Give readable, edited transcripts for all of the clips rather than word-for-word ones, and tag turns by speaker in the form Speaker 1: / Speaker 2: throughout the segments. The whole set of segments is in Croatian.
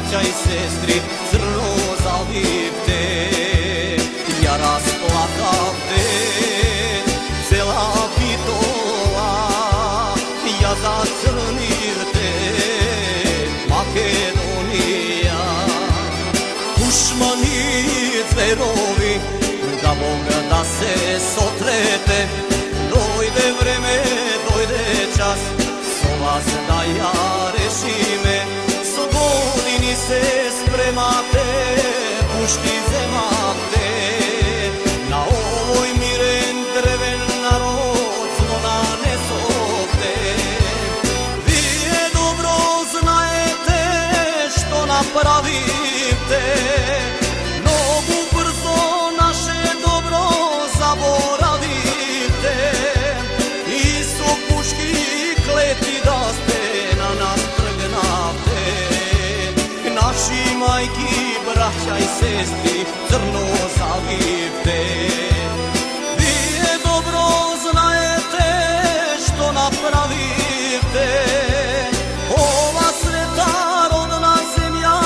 Speaker 1: braća i sestri, crno zalivte. Ja rasplakavte, cela Bitola, ja zacrnivte, Makedonija. Dušmani zverovi, da Boga da se sotrete, dojde vreme, dojde čas, so vas da ja rešime. So godini se spremate, pušti zemate, na ovoj miren dreven narod zvona ne zovte. Vi je dobro znajete što napravite, mnogo brzo naše dobro zaboravite. I su puški kleti da ste na nas trgnate, naši majki, braća i sestri, crno zalivte. Vi je dobro znajete što napravite, ova sveta rodna zemlja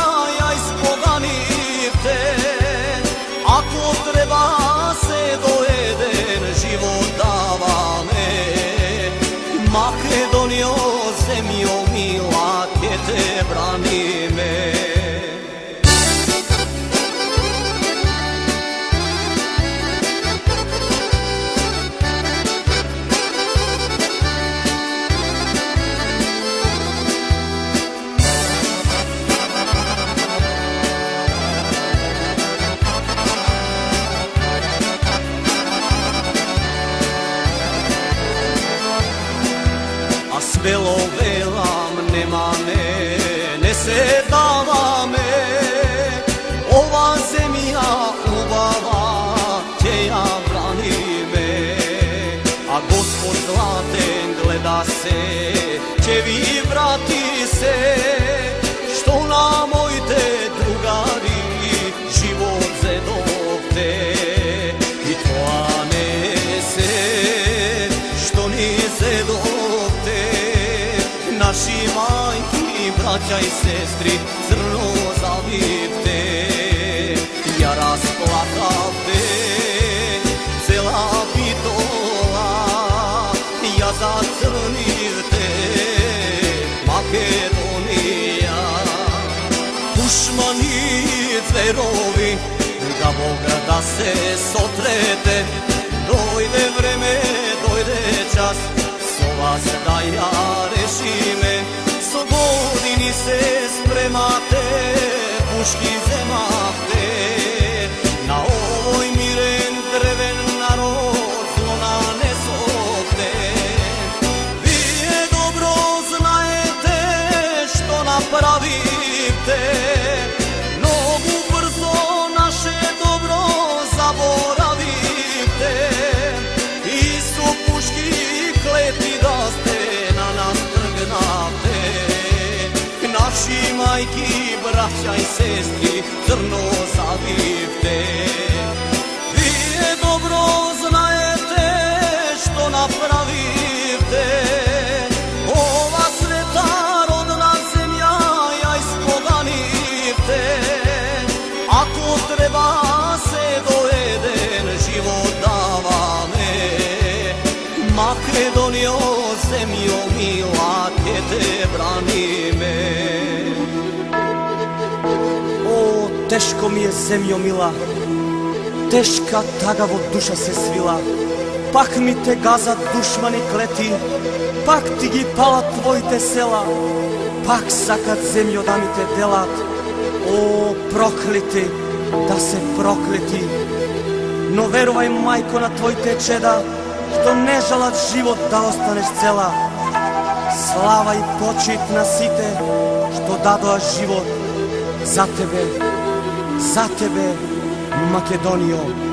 Speaker 1: ja ispoganite. Ako treba se do Eden život dava me, Makedonijo, zemljo mila, te brani me. A svelo velam nema me, ne se dava me, ova zemlja ubava, će ja brani me. A Gospod zlaten gleda se, će vi vrati se, što namojte drugari, život zedovte. I tvoja ne se, što ni zedovte, naši majki, braća i sestri, crno zalivte. Ja rasplakavte, cela Bitola, ja zacrnivte, Makedonija. Dušmani zverovi, da Boga da se sotrete, dojde vreme, dojde čas, so vas da ja rešime. So godini se spremate, puški zemate, na ovoj miren dreven narod zvona ne zovte. Vi je dobro znajete što napravite, mnogo brzo naše dobro zaboravite. I su puški kleti da ste na nas trgnate, naši majki, braća i sestri, crno zalivte. Vi je dobro znajete što napravite, ova sveta rodna zemlja ja ispoganite. Ako treba se do Eden život dava me, Makedonijo, zemljo mila, te brani me. O, teško mi je zemljo mila, teška tagavo duša se svila. Pak mi te gazat dušmani kleti, pak ti gi pala tvoj te sela, pak sakat zemljo da mi te delat. O, prokleti, da se prokleti. No verovaj majko na tvoj te čeda, što ne žalat život da ostaneš cela. Slava i počit na site, što dadoa život za tebe, Makedonijo.